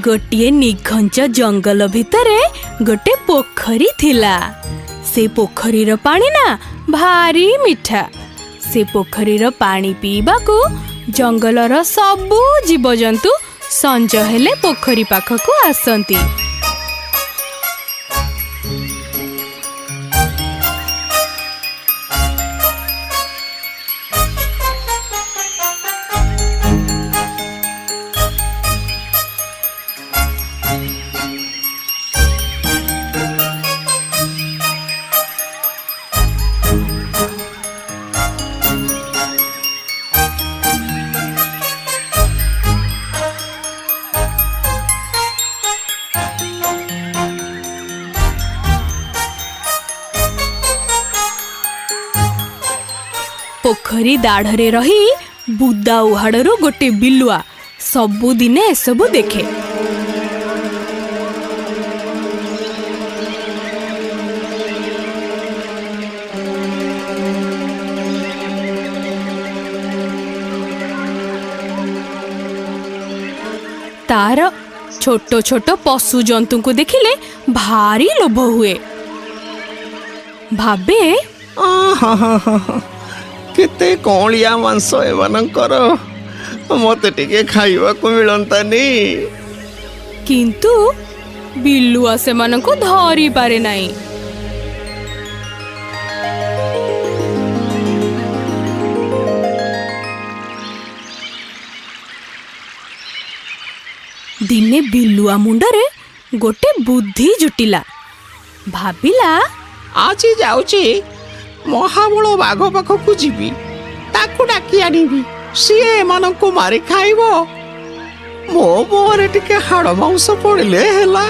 गोटे निघंच जंगल भितरे गोटे पोखरी थिला। से पोखरीर पानी ना भारी मिठा। से पोखरीर पानी पीबा को जंगलर सबु जीवजंतु संज हेले पोखरी पाखकु आसंती। पोखरी दाढ़रे रही बुदा उहाड़ू गोटे बिलुआ सबुदिने एसबु देखे। तार छोट छोट पशु जंतु को देखिले भारी लोभ हुए। भाबे केते कौलिया मांस एमानकर मते टिके खाइबा को मिलंतानी। किंतु बिलुआ सेमानंको धरी पारे नाही। दिने बिलुआ मुंडरे गोटे बुद्धि जुटिला। भाबिला आज जाउची महाबल बाघ पाखकु जीवी ताकू डाकी आनिबी सीए एमानंको मारी खाइबो। मो मोरे टिके हाड़ मांस पड़िले हेला।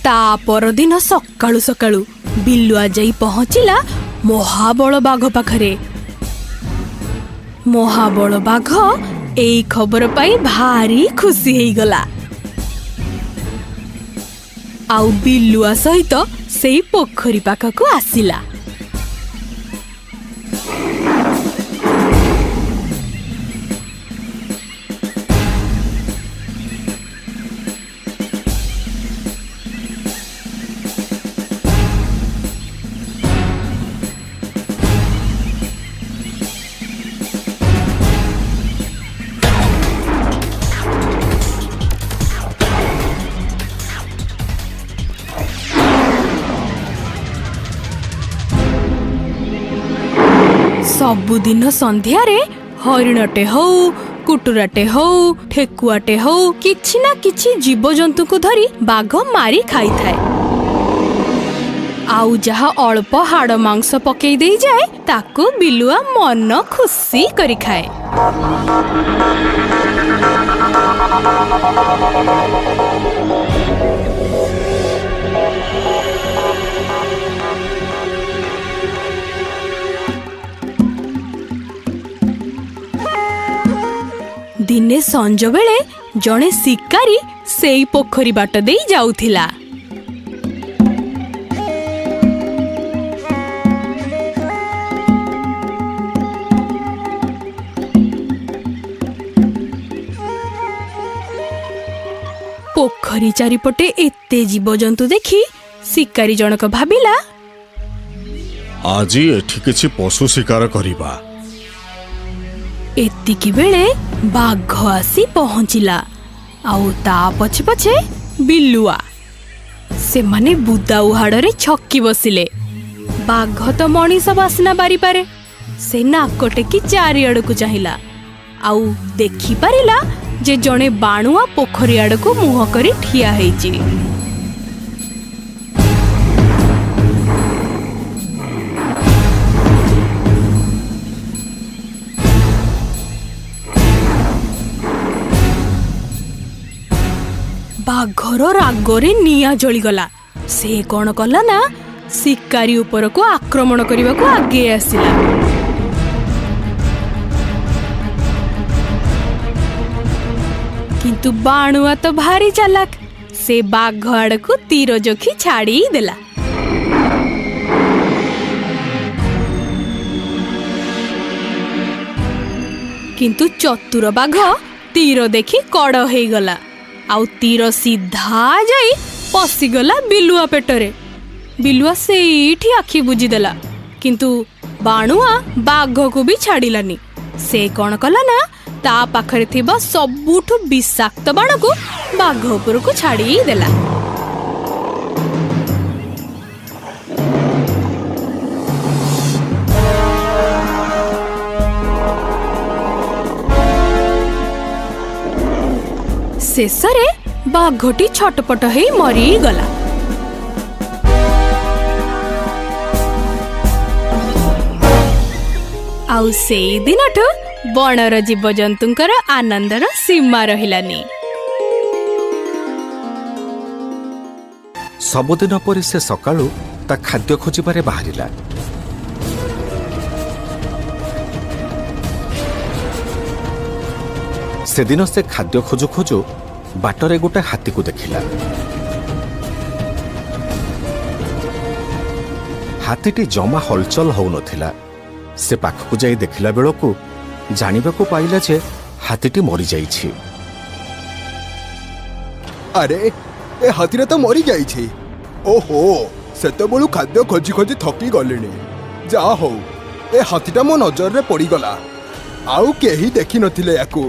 ता परदिन सकाळु सकाळु बिलुआ जाई पहुंचिला महाबल बाघ पाखरे। महाबल बाघ एई खबर पाई भारी खुशी हेई गला। आउ बिलुआ सहित सेई पोखरी पाखकु आसिला। सबुदिन संध्यारे हरिणटे हौ कुटुराटे हौ ठेकुआटे हौ किछि ना किछि जीवजंतु को धरी बाघ मारी खाई थाए। आउ जहा अल्प हाड़ मांस पकई दे जाए ताकू बिलुआ मन खुशी करी खाए। दिने संज बेले जड़े शिकारी सेई पोखरी बाट दे जाउथिला। पोखरी चारिपटे एते जीवजंतु देखी शिकारी जनक भाबिला आज एठी किछि पशु शिकार करिबा। एतिकी बेले बाघ आसी पहुंचिला। आउ ता पछे पछे बिलुआ। से माने बुदा उहाड़े छक्की बसिले। बाघ तो मनीष बासना बारी पारे। से नाक टेकी चारिआड़ को चाहिला। आउ देखी पारिला जे जणे बाणुआ पोखरी आड़ को मुह करी ठिया हेइची। ବାଘର ରାଗରେ ନିଆଁ ଜଳିଗଲା। ସେ କଣ କଲା ନା ଶିକାରୀ ଉପରକୁ ଆକ୍ରମଣ କରିବାକୁ ଆଗେଇ ଆସିଲା। କିନ୍ତୁ ବାଣୁଆ ତ ଭାରି ଚାଲାକ। ସେ ବାଘ ଆଡକୁ ତୀର ଜୋଖି ଛାଡ଼ି ଦେଲା। କିନ୍ତୁ ଚତୁର ବାଘ ତୀର ଦେଖି କଡ଼ ହେଇଗଲା। ଆଉ ତୀର ସିଧା ଯାଇ ପଶିଗଲା ବିଲୁଆ ପେଟରେ। ବିଲୁଆ ସେଇଠି ଆଖି ବୁଜିଦେଲା। କିନ୍ତୁ ବାଣୁଆ ବାଘକୁ ବି ଛାଡ଼ିଲାନି। ସେ କଣ କଲା ନା ତା ପାଖରେ ଥିବା ସବୁଠୁ ବିଷାକ୍ତ ବାଣକୁ ବାଘ ଉପରକୁ ଛାଡ଼ି ଦେଲା। ଶେଷରେ ବାଘଟି ଛଟପଟ ହେଇ ମରିଗଲା। ଆଉ ସେଇ ଦିନଠୁ ବଣର ଜୀବଜନ୍ତୁଙ୍କର ଆନନ୍ଦର ସୀମା ରହିଲାନି। ସବୁଦିନ ପରି ସେ ସକାଳୁ ତା ଖାଦ୍ୟ ଖୋଜିବାରେ ବାହାରିଲା। ସେଦିନ ସେ ଖାଦ୍ୟ ଖୋଜୁ ଖୋଜୁ ବାଟରେ ଗୋଟେ ହାତୀକୁ ଦେଖିଲା। ହାତୀଟି ଜମା ହଲଚଲ ହଉନଥିଲା। ସେ ପାଖକୁ ଯାଇ ଦେଖିଲା ବେଳକୁ ଜାଣିବାକୁ ପାଇଲା ଯେ ହାତୀଟି ମରିଯାଇଛି। ଆରେ ଏ ହାତୀରେ ତ ମରି ଯାଇଛି। ଓହୋ, ସେତେବେଳୁ ଖାଦ୍ୟ ଖୋଜି ଖୋଜି ଥକି ଗଲିଣି। ଯାହା ହଉ ଏ ହାତୀଟା ମୋ ନଜରରେ ପଡ଼ିଗଲା। ଆଉ କେହି ଦେଖିନଥିଲେ ୟାକୁ।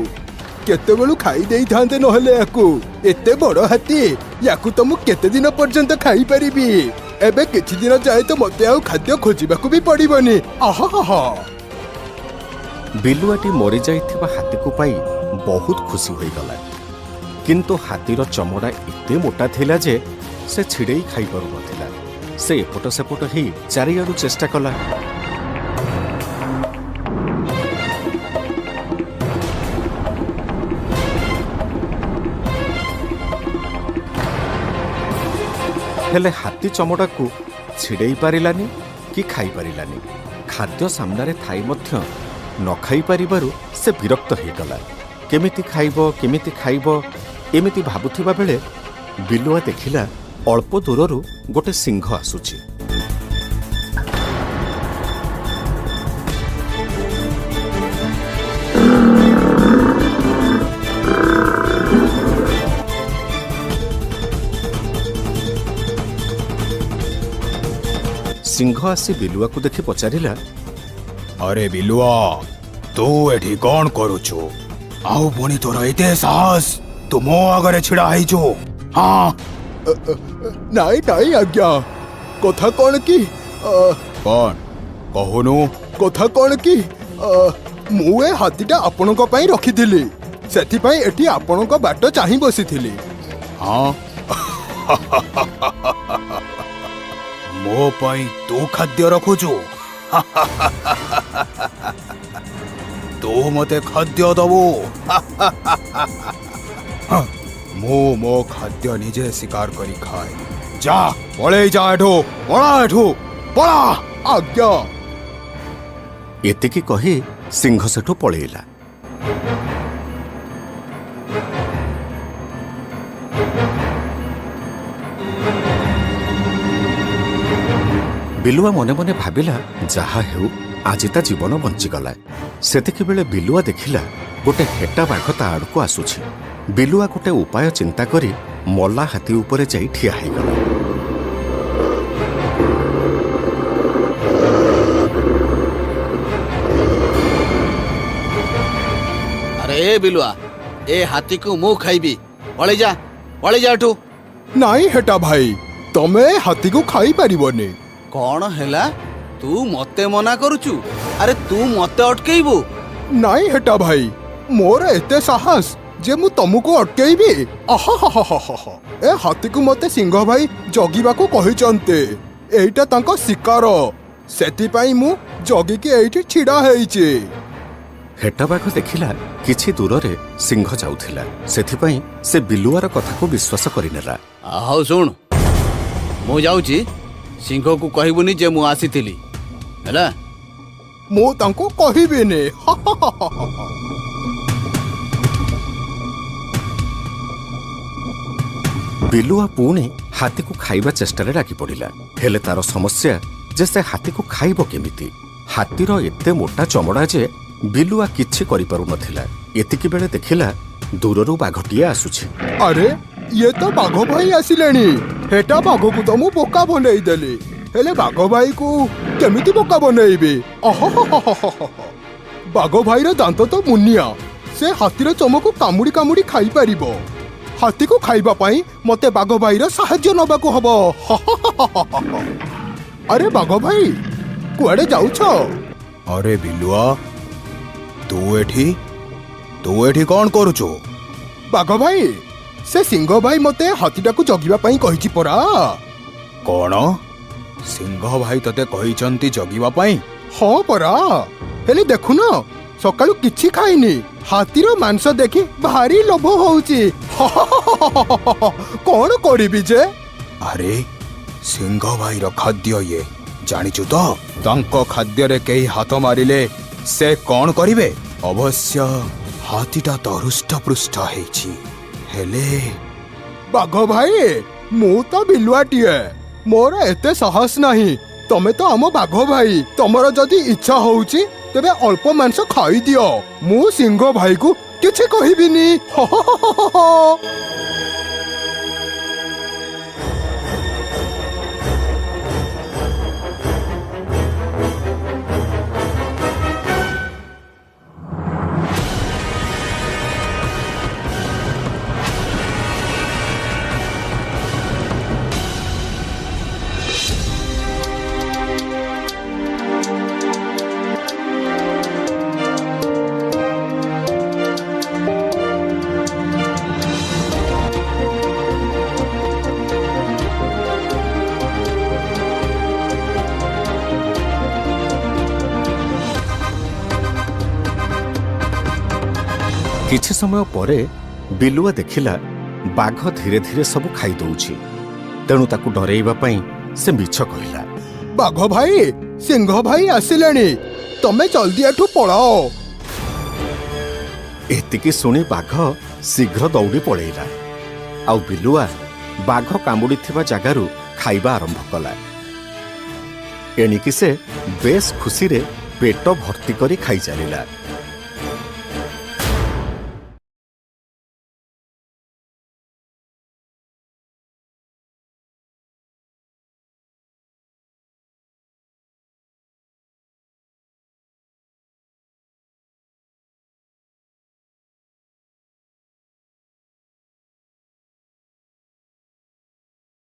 କେତେବେଳୁ ଖାଇ ଦେଇଥାନ୍ତେ ନହେଲେ ୟାକୁ। ଏତେ ବଡ଼ ହାତୀ, ୟାକୁ ତ ମୁଁ କେତେ ଦିନ ପର୍ଯ୍ୟନ୍ତ ଖାଇପାରିବି। ଏବେ କିଛି ଦିନ ଯାଏ ତ ମତେ ଆଉ ଖାଦ୍ୟ ଖୋଜିବାକୁ ବି ପଡ଼ିବନି। ଆହା। ବିଲୁଆଟି ମରିଯାଇଥିବା ହାତୀକୁ ପାଇ ବହୁତ ଖୁସି ହୋଇଗଲା। କିନ୍ତୁ ହାତୀର ଚମଡ଼ା ଏତେ ମୋଟା ଥିଲା ଯେ ସେ ଛିଡ଼େଇ ଖାଇପାରୁନଥିଲା। ସେ ଏପଟ ସେପଟ ହେଇ ଚାରିଆଡ଼ୁ ଚେଷ୍ଟା କଲା। ହେଲେ ହାତୀ ଚମଡ଼ାକୁ ଛିଡ଼େଇ ପାରିଲାନି କି ଖାଇପାରିଲାନି। ଖାଦ୍ୟ ସାମ୍ନାରେ ଥାଇ ମଧ୍ୟ ନ ଖାଇପାରିବାରୁ ସେ ବିରକ୍ତ ହେଇଗଲା। କେମିତି ଖାଇବ ଏମିତି ଭାବୁଥିବା ବେଳେ ବିଲୁଆ ଦେଖିଲା ଅଳ୍ପ ଦୂରରୁ ଗୋଟେ ସିଂହ ଆସୁଛି। ସିଂହ ଆସି ବିଲୁଆକୁ ଦେଖି ପଚାରିଲା, ଆରେ ବିଲୁଆ, ତୁ ଏଠି କଣ କରୁଛୁ? ଆଉ ପୁଣି ତୋର ଏତେ ସାହସ, ତୁ ମୋ ଆଗରେ ଛିଡ଼ା ହେଇଛୁ? ହଁ। ନାଇଁ ଆଜ୍ଞା, କଥା କଣ କି? କଣ କହୁନୁ? କଥା କଣ କି? ମୁଁ ଏ ହାତୀଟା ଆପଣଙ୍କ ପାଇଁ ରଖିଥିଲି। ସେଥିପାଇଁ ଏଠି ଆପଣଙ୍କ ବାଟ ଚାହିଁ ବସିଥିଲି। ହଁ। ମୋ ପାଇଁ ତୁ ଖାଦ୍ୟ ରଖୁଛୁ? ତୁ ମତେ ଖାଦ୍ୟ ଦବୁ? ମୁଁ ମୋ ଖାଦ୍ୟ ନିଜେ ଶିକାର କରି ଖାଏ। ଯା, ପଳେଇ ଯା ଏଠୁ, ପଳା ଆଜ୍ଞା। ଏତିକି କହି ସିଂହ ସେଠୁ ପଳେଇଲା। ବିଲୁଆ ମନେ ମନେ ଭାବିଲା, ଯାହା ହେଉ ଆଜି ତା ଜୀବନ ବଞ୍ଚିଗଲା। ସେତିକିବେଳେ ବିଲୁଆ ଦେଖିଲା ଗୋଟେ ହେଟା ବାଘ ତା ଆଡ଼କୁ ଆସୁଛି। ବିଲୁଆ ଗୋଟେ ଉପାୟ ଚିନ୍ତା କରି ମଲା ହାତୀ ଉପରେ ଯାଇ ଠିଆ ହେଇଗଲା। ଆରେ ବିଲୁଆ, ଏ ହାତୀକୁ ମୁଁ ଖାଇବି। ପଳେଇ ଯା ଏଠୁ। ନାଇଁ ହେଟା ଭାଇ, ତମେ ହାତୀକୁ ଖାଇପାରିବନି। କଣ ହେଲା? ତୁ ମତେ ମନା କରୁଛୁ? ଆରେ ତୁ ମତେ ଅଟକେଇବୁ? ନାଇଁ ହେଟା ଭାଇ, ମୋର ଏତେ ସାହସ ଯେ ମୁଁ ତମକୁ ଅଟକେଇବି? ଏ ହାତୀକୁ ମତେ ସିଂହ ଭାଇ ଜଗିବାକୁ କହିଛନ୍ତି। ଏଇଟା ତାଙ୍କ ଶିକାର, ସେଥିପାଇଁ ମୁଁ ଜଗିକି ଏଇଠି ଛିଡ଼ା ହେଇଛି। ଆରେ ବିଲୁଆ, ଏ ହାତୀକୁ ମୁଁ ଖାଇବି। ପଳେଇ ଯା ଏଠୁ। ନାଇଁ ହେଟା ଭାଇ, ତମେ ହାତୀକୁ ଖାଇପାରିବନି। ନାଇଁ ହେଟା ଭାଇ, ମୋର ଏତେ ସାହସ ଯେ ମୁଁ ତମକୁ ଅଟକେଇବି? ନାଇଁ ହେଟା ଭାଇ, ମୋର ଏତେ ସାହସ ଯେ ମୁଁ ତମକୁ ଅଟକେଇବି? ସେଥିପାଇଁ ମୁଁ ହେଟା ବାଘ ଦେଖିଲା କିଛି ଦୂରରେ ସିଂହ ଯାଉଥିଲା। ସେଥିପାଇଁ ସେ ବିଲୁଆର କଥାକୁ ବିଶ୍ୱାସ କରିନେଲା। ହଉ ଶୁଣ, ମୁଁ ଯାଉଛି, ସିଂହକୁ କହିବୁନି ଯେ ମୁଁ ଆସିଥିଲି ହେଲା। ମୁଁ ତାଙ୍କୁ କହିବିନି। ବିଲୁଆ ପୁଣି ହାତୀକୁ ଖାଇବା ଚେଷ୍ଟାରେ ଲାଗି ପଡ଼ିଲା। ହେଲେ ତାର ସମସ୍ୟା ଯେ ସେ ହାତୀକୁ ଖାଇବ କେମିତି। ହାତୀର ଏତେ ମୋଟା ଚମଡ଼ା ଯେ ବିଲୁଆ କିଛି କରିପାରୁନଥିଲା। ଏତିକି ବେଳେ ଦେଖିଲା ଦୂରରୁ ବାଘଟିଏ ଆସୁଛି। ଆରେ ଇଏ ତ ବାଘ ଭାଇ ଆସିଲେଣି। ହେଟା ବାଘକୁ ତ ମୁଁ ବୋକା ବନେଇଦେଲି, ହେଲେ ବାଘ ଭାଇକୁ କେମିତି ବୋକା ବନେଇବି? ବାଘ ଭାଇର ଦାନ୍ତ ତ ମୁନିଆ, ସେ ହାତୀର ଚମକୁ କାମୁଡ଼ି କାମୁଡ଼ି ଖାଇପାରିବ। ହାତୀକୁ ଖାଇବା ପାଇଁ ମତେ ବାଘ ଭାଇର ସାହାଯ୍ୟ ନେବାକୁ ହବ। ଆରେ ବାଘ ଭାଇ, କୁଆଡେ ଯାଉଛ? ଆରେ ବିଲୁଆ, ତୁ ଏଠି କଣ କରୁଛୁ? ବାଘ ଭାଇ, ସେ ସିଂହ ଭାଇ ମତେ ହାତୀଟାକୁ ଜଗିବା ପାଇଁ କହିଛି ପରା। କଣ? ସିଂହ ଭାଇ ତତେ କହିଛନ୍ତି ଜଗିବା ପାଇଁ? ହଁ ପରା। ହେଲେ ଦେଖୁନ, ସକାଳୁ କିଛି ଖାଇନି। ହାତୀର ମାଂସ ଦେଖି ଭାରି ଲୋଭ ହଉଛି। କଣ କରିବି ଯେ? ଆରେ ସିଂହ ଭାଇର ଖାଦ୍ୟ ଇଏ, ଜାଣିଛୁ ତ? ତାଙ୍କ ଖାଦ୍ୟରେ କେହି ହାତ ମାରିଲେ ସେ କଣ କରିବେ? ଅବଶ୍ୟ ହାତୀଟା ତ ହୃଷ୍ଟପୃଷ୍ଟ ହେଇଛି, ହେଲେ ବାଘ ଭାଇ, ମୁଁ ତ ବିଲୁଆଟିଏ, ମୋର ଏତେ ସାହସ ନାହିଁ। ତମେ ତ ଆମ ବାଘ ଭାଇ, ତମର ଯଦି ଇଚ୍ଛା ହଉଛି ତେବେ ଅଳ୍ପ ମାଂସ ଖାଇଦିଅ। ମୁଁ ସିଂହ ଭାଇକୁ କିଛି କହିବିନି। କିଛି ସମୟ ପରେ ବିଲୁଆ ଦେଖିଲା ବାଘ ଧୀରେ ଧୀରେ ସବୁ ଖାଇଦେଉଛି। ତେଣୁ ତାକୁ ଡରେଇବା ପାଇଁ ସେ ମିଛ କହିଲା। ବାଘ ଭାଇ, ସିଂହ ଭାଇ ଆସିଲେଣି, ତମେ ଜଲ୍ଦି ଏଠୁ ପଳାଅ। ଏତିକି ଶୁଣି ବାଘ ଶୀଘ୍ର ଦୌଡ଼ି ପଳେଇଲା। ଆଉ ବିଲୁଆ ବାଘ କାମୁଡ଼ିଥିବା ଜାଗାରୁ ଖାଇବା ଆରମ୍ଭ କଲା। ଏଣିକି ସେ ବେଶ୍ ଖୁସିରେ ପେଟ ଭର୍ତ୍ତି କରି ଖାଇ ଚାଲିଲା।